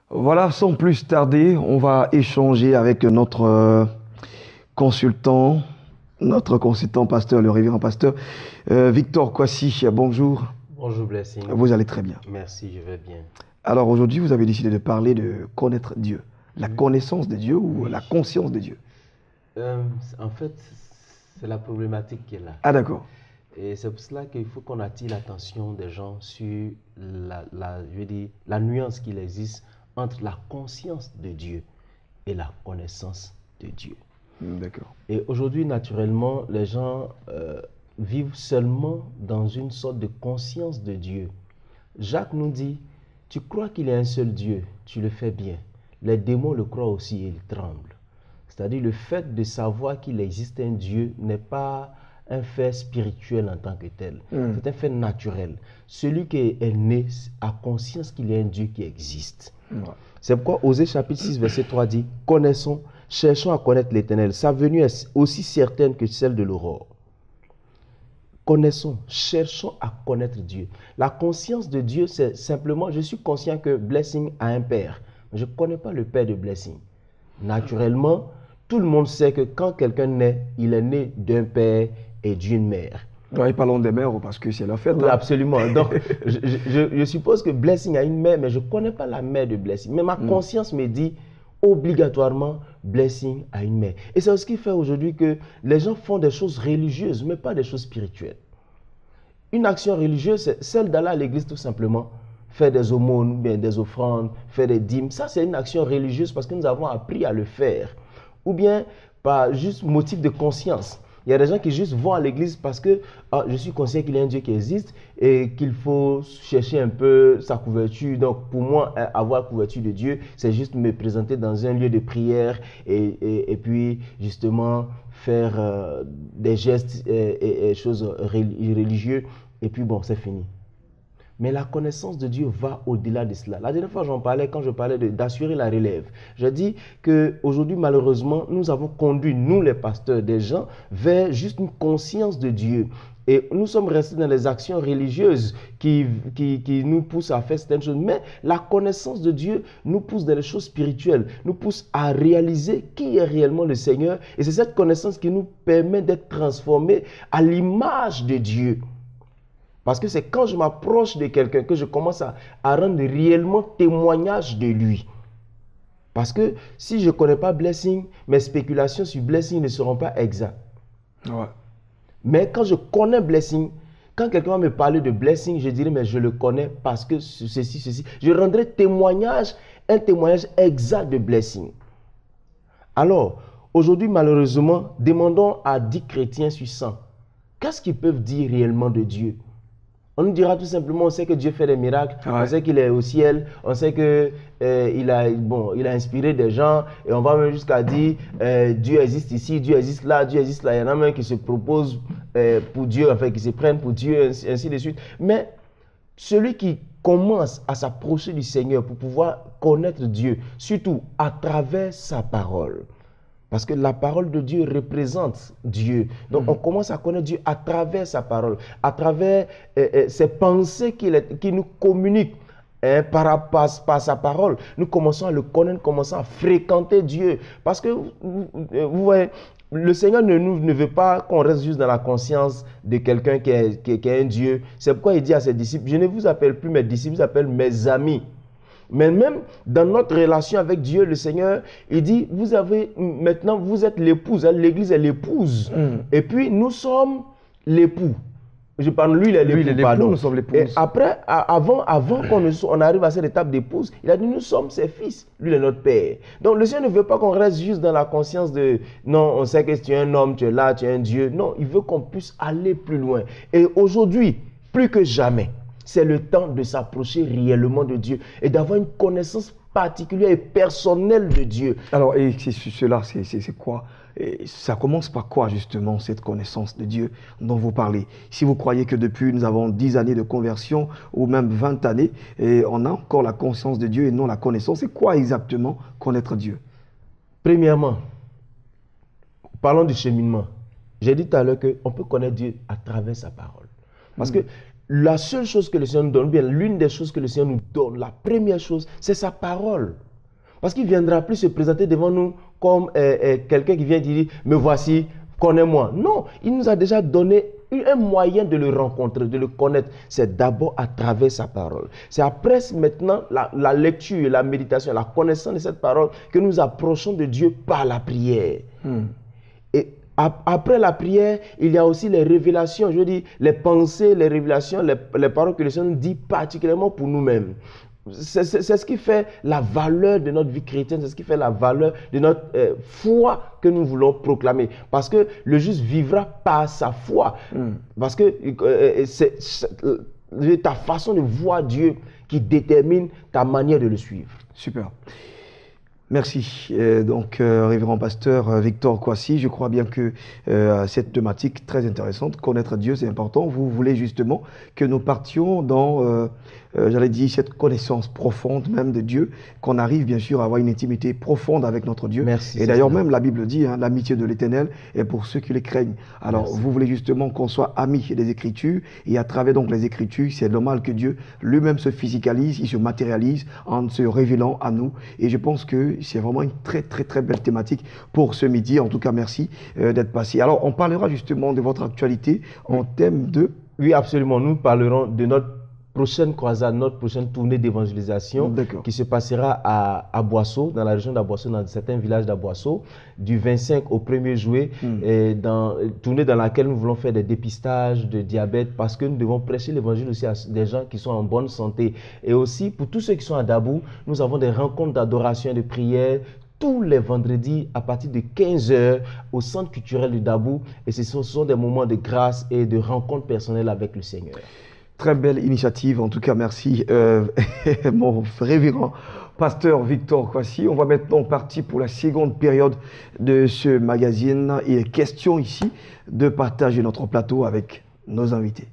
Voilà, sans plus tarder, on va échanger avec notre consultant pasteur, le révérend pasteur Victor Kwasi. Bonjour. Bonjour Blessing. Vous allez très bien. Merci, je vais bien. Alors aujourd'hui, vous avez décidé de parler de connaître Dieu, la connaissance de Dieu ou la conscience de Dieu. En fait, c'est la problématique qui est là. Ah d'accord. Et c'est pour cela qu'il faut qu'on attire l'attention des gens sur la nuance qu'il existe entre la conscience de Dieu et la connaissance de Dieu. D'accord. Et aujourd'hui, naturellement, les gens vivent seulement dans une sorte de conscience de Dieu. Jacques nous dit, tu crois qu'il y a un seul Dieu, tu le fais bien. Les démons le croient aussi et ils tremblent. C'est-à-dire le fait de savoir qu'il existe un Dieu n'est pas un fait spirituel en tant que tel. C'est un fait naturel. Celui qui est né a conscience qu'il y a un Dieu qui existe. C'est pourquoi Osée chapitre 6 verset 3 dit, connaissons, cherchons à connaître l'Éternel. Sa venue est aussi certaine que celle de l'aurore. Connaissons, cherchons à connaître Dieu. La conscience de Dieu, c'est simplement, je suis conscient que Blessing a un père. Je ne connais pas le père de Blessing. Naturellement, tout le monde sait que quand quelqu'un naît, il est né d'un père et d'une mère. Oui, parlons des mères parce que c'est la fête. Oui, absolument. Donc, je suppose que Blessing a une mère, mais je ne connais pas la mère de Blessing. Mais ma conscience me dit obligatoirement, Blessing a une mère. Et c'est ce qui fait aujourd'hui que les gens font des choses religieuses, mais pas des choses spirituelles. Une action religieuse, c'est celle d'aller à l'église tout simplement, faire des aumônes, bien des offrandes, faire des dîmes. Ça, c'est une action religieuse parce que nous avons appris à le faire. Ou bien, par juste motif de conscience. Il y a des gens qui juste vont à l'église parce que je suis conscient qu'il y a un Dieu qui existe et qu'il faut chercher un peu sa couverture. Donc, pour moi, avoir la couverture de Dieu, c'est juste me présenter dans un lieu de prière et puis, justement, faire des gestes et choses religieux. Et puis, bon, c'est fini. Mais la connaissance de Dieu va au-delà de cela. La dernière fois, j'en parlais quand je parlais d'assurer la relève. Je dis qu'aujourd'hui, malheureusement, nous avons conduit, nous les pasteurs, des gens vers juste une conscience de Dieu. Et nous sommes restés dans les actions religieuses qui nous poussent à faire certaines choses. Mais la connaissance de Dieu nous pousse dans les choses spirituelles, nous pousse à réaliser qui est réellement le Seigneur. Et c'est cette connaissance qui nous permet d'être transformés à l'image de Dieu. Parce que c'est quand je m'approche de quelqu'un que je commence à rendre réellement témoignage de lui. Parce que si je ne connais pas Blessing, mes spéculations sur Blessing ne seront pas exactes. Ouais. Mais quand je connais Blessing, quand quelqu'un va me parler de Blessing, je dirai mais je le connais parce que ceci. Je rendrai un témoignage exact de Blessing. Alors, aujourd'hui malheureusement, demandons à 10 chrétiens sur 100, qu'est-ce qu'ils peuvent dire réellement de Dieu? On nous dira tout simplement, on sait que Dieu fait des miracles, on sait qu'il est au ciel, on sait qu'il a inspiré des gens, et on va même jusqu'à dire Dieu existe ici, Dieu existe là, Dieu existe là. Il y en a même qui se proposent pour Dieu, enfin qui se prennent pour Dieu, ainsi de suite. Mais celui qui commence à s'approcher du Seigneur pour pouvoir connaître Dieu, surtout à travers sa parole, parce que la parole de Dieu représente Dieu. Donc, on commence à connaître Dieu à travers sa parole, à travers ses pensées qu'il nous communique par sa parole. Nous commençons à le connaître, nous commençons à fréquenter Dieu. Parce que, vous voyez, le Seigneur ne veut pas qu'on reste juste dans la conscience de quelqu'un qui est un Dieu. C'est pourquoi il dit à ses disciples, je ne vous appelle plus mes disciples, je vous appelle mes amis. Mais même dans notre relation avec Dieu, le Seigneur, il dit, maintenant vous êtes l'épouse, hein, l'église est l'épouse. Et puis nous sommes l'époux. Je parle, lui il est l'époux, pardon. Nous sommes l'épouse. Et après, avant qu'on arrive à cette étape d'épouse, il a dit, nous sommes ses fils. Lui il est notre père. Donc le Seigneur ne veut pas qu'on reste juste dans la conscience de, non, on sait que tu es un homme, tu es là, tu es un Dieu. Non, il veut qu'on puisse aller plus loin. Et aujourd'hui, plus que jamais, c'est le temps de s'approcher réellement de Dieu et d'avoir une connaissance particulière et personnelle de Dieu. Alors, et cela, c'est quoi? Et ça commence par quoi, justement, cette connaissance de Dieu dont vous parlez? Si vous croyez que depuis, nous avons 10 années de conversion, ou même 20 années, et on a encore la conscience de Dieu et non la connaissance, c'est quoi exactement connaître Dieu? Premièrement, parlons du cheminement. J'ai dit tout à l'heure qu'on peut connaître Dieu à travers sa parole. Parce que la seule chose que le Seigneur nous donne, bien l'une des choses que le Seigneur nous donne, la première chose, c'est sa parole. Parce qu'il ne viendra plus se présenter devant nous comme quelqu'un qui vient dire « me voici, connais-moi ». Non, il nous a déjà donné un moyen de le rencontrer, de le connaître. C'est d'abord à travers sa parole. C'est après maintenant la lecture, la méditation, la connaissance de cette parole que nous approchons de Dieu par la prière. Et après la prière, il y a aussi les révélations, je veux dire, les pensées, les révélations, les paroles que le Seigneur nous dit particulièrement pour nous-mêmes. C'est ce qui fait la valeur de notre vie chrétienne, c'est ce qui fait la valeur de notre foi que nous voulons proclamer. Parce que le juste vivra par sa foi. Parce que c'est ta façon de voir Dieu qui détermine ta manière de le suivre. Super. Merci. Révérend pasteur Victor Kwasi, je crois bien que cette thématique très intéressante, connaître Dieu, c'est important. Vous voulez justement que nous partions dans, j'allais dire, cette connaissance profonde même de Dieu, qu'on arrive bien sûr à avoir une intimité profonde avec notre Dieu. Merci. Et d'ailleurs même la Bible dit, hein, l'amitié de l'Éternel est pour ceux qui les craignent. Alors merci. Vous voulez justement qu'on soit amis des Écritures, et à travers donc les Écritures, c'est normal que Dieu lui-même se physicalise, il se matérialise en se révélant à nous. Et je pense que c'est vraiment une très belle thématique pour ce midi. En tout cas, merci d'être passé. Alors, on parlera justement de votre actualité en thème de... Oui, absolument. Nous parlerons de notre prochaine croisade, notre prochaine tournée d'évangélisation qui se passera à Boisseau, dans la région d'Aboisseau, dans certains villages d'Aboisseau, du 25 au 1er juillet, tournée dans laquelle nous voulons faire des dépistages de diabète parce que nous devons prêcher l'évangile aussi à des gens qui sont en bonne santé. Et aussi, pour tous ceux qui sont à Dabou, nous avons des rencontres d'adoration et de prière tous les vendredis à partir de 15 h au centre culturel de Dabou. Et ce sont des moments de grâce et de rencontres personnelles avec le Seigneur. Très belle initiative, en tout cas merci mon révérend pasteur Victor Kwasi. On va maintenant partir pour la seconde période de ce magazine. Il est question ici de partager notre plateau avec nos invités.